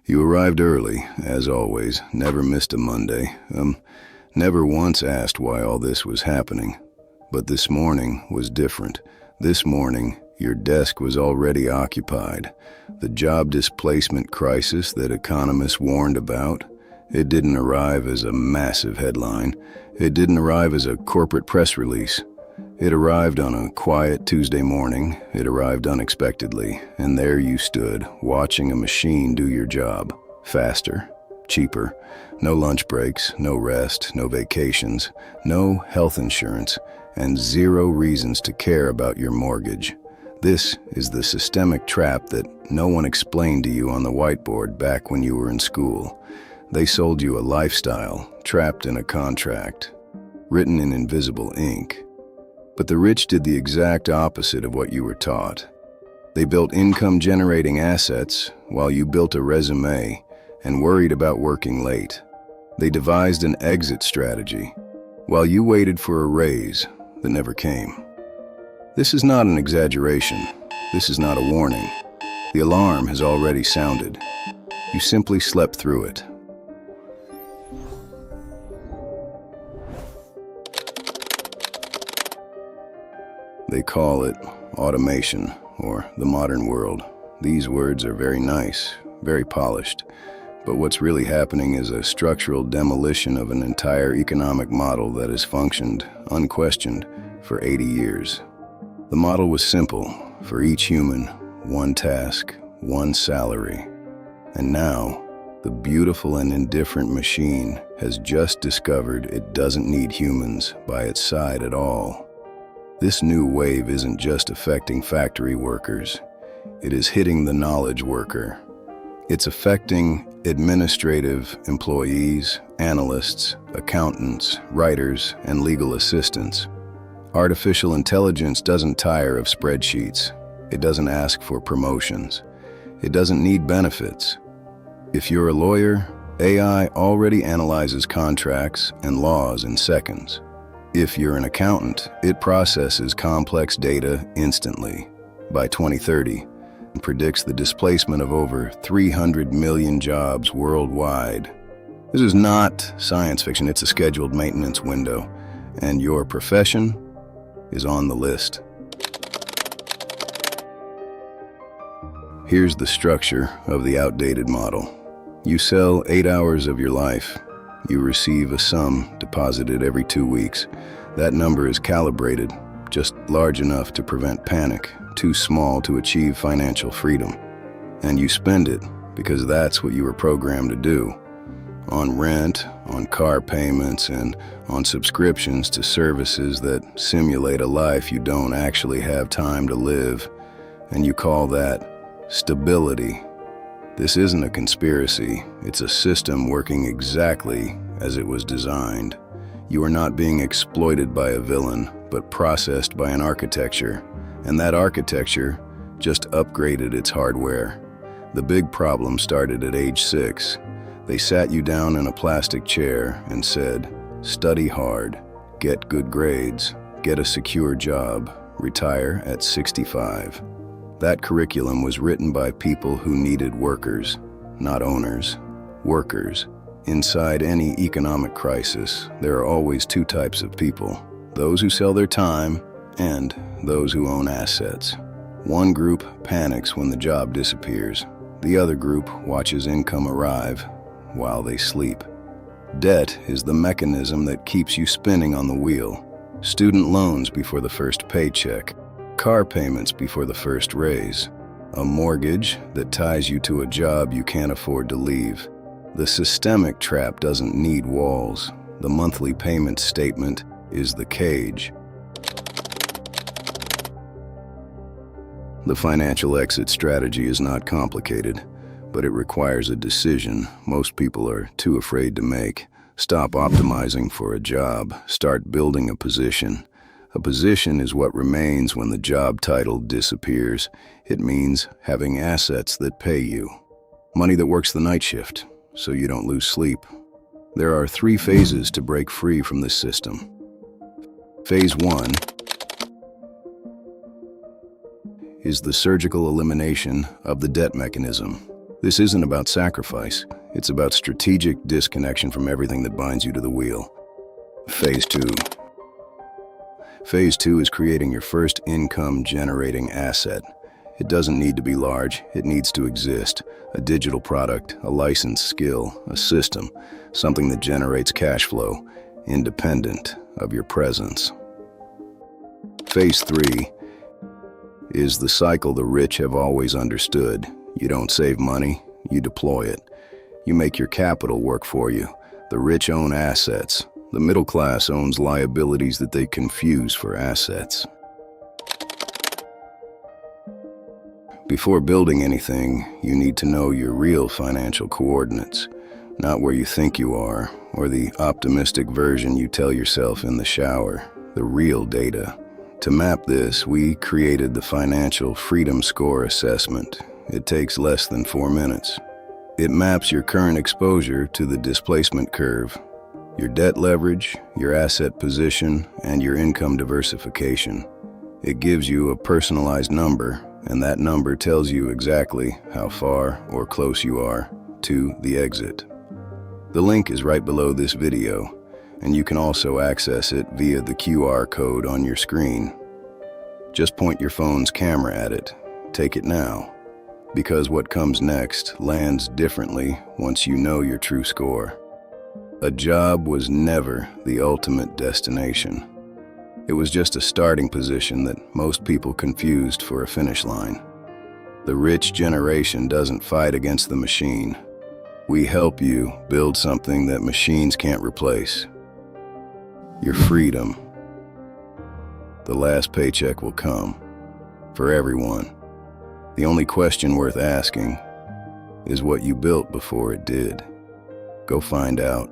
You arrived early, as always, never missed a Monday. Never once asked why all this was happening. But this morning was different. This morning, your desk was already occupied. The job displacement crisis that economists warned about, it didn't arrive as a massive headline. It didn't arrive as a corporate press release. It arrived on a quiet Tuesday morning. It arrived unexpectedly, and there you stood, watching a machine do your job. Faster, cheaper, no lunch breaks, no rest, no vacations, no health insurance, and zero reasons to care about your mortgage. This is the systemic trap that no one explained to you on the whiteboard back when you were in school. They sold you a lifestyle, trapped in a contract, written in invisible ink. But the rich did the exact opposite of what you were taught. They built income-generating assets while you built a resume and worried about working late. They devised an exit strategy while you waited for a raise that never came. This is not an exaggeration. This is not a warning. The alarm has already sounded. You simply slept through it. They call it automation, or the modern world. These words are very nice, very polished, but what's really happening is a structural demolition of an entire economic model that has functioned, unquestioned, for 80 years. The model was simple. For each human, one task, one salary. And now, the beautiful and indifferent machine has just discovered it doesn't need humans by its side at all. This new wave isn't just affecting factory workers. It is hitting the knowledge worker. It's affecting administrative employees, analysts, accountants, writers, and legal assistants. Artificial intelligence doesn't tire of spreadsheets. It doesn't ask for promotions. It doesn't need benefits. If you're a lawyer, AI already analyzes contracts and laws in seconds. If you're an accountant, it processes complex data instantly. By 2030, it predicts the displacement of over 300 million jobs worldwide. This is not science fiction, it's a scheduled maintenance window, and your profession is on the list. Here's the structure of the outdated model. You sell 8 hours of your life. You receive a sum deposited every 2 weeks. That number is calibrated, just large enough to prevent panic, too small to achieve financial freedom. And you spend it because that's what you were programmed to do. On rent, on car payments, and on subscriptions to services that simulate a life you don't actually have time to live. And you call that stability. This isn't a conspiracy. It's a system working exactly as it was designed. You are not being exploited by a villain, but processed by an architecture. And that architecture just upgraded its hardware. The big problem started at age 6. They sat you down in a plastic chair and said, study hard, get good grades, get a secure job, retire at 65. That curriculum was written by people who needed workers, not owners. Workers. Inside any economic crisis, there are always two types of people: those who sell their time and those who own assets. One group panics when the job disappears. The other group watches income arrive while they sleep. Debt is the mechanism that keeps you spinning on the wheel. Student loans before the first paycheck. Car payments before the first raise. A mortgage that ties you to a job you can't afford to leave. The systemic trap doesn't need walls. The monthly payment statement is the cage. The financial exit strategy is not complicated, but it requires a decision most people are too afraid to make. Stop optimizing for a job. Start building a position. A position is what remains when the job title disappears. It means having assets that pay you. Money that works the night shift, so you don't lose sleep. There are 3 phases to break free from this system. Phase 1 is the surgical elimination of the debt mechanism. This isn't about sacrifice. It's about strategic disconnection from everything that binds you to the wheel. Phase 2. Phase 2 is creating your first income-generating asset. It doesn't need to be large, it needs to exist. A digital product, a licensed skill, a system, something that generates cash flow, independent of your presence. Phase 3 is the cycle the rich have always understood. You don't save money, you deploy it. You make your capital work for you. The rich own assets. The middle class owns liabilities that they confuse for assets. Before building anything, you need to know your real financial coordinates, not where you think you are, or the optimistic version you tell yourself in the shower, the real data. To map this, we created the Financial Freedom Score Assessment. It takes less than 4 minutes. It maps your current exposure to the displacement curve, your debt leverage, your asset position, and your income diversification. It gives you a personalized number, and that number tells you exactly how far or close you are to the exit. The link is right below this video, and you can also access it via the QR code on your screen. Just point your phone's camera at it. Take it now, because what comes next lands differently once you know your true score. A job was never the ultimate destination. It was just a starting position that most people confused for a finish line. The rich generation doesn't fight against the machine. We help you build something that machines can't replace. Your freedom. The last paycheck will come, for everyone. The only question worth asking is what you built before it did. Go find out.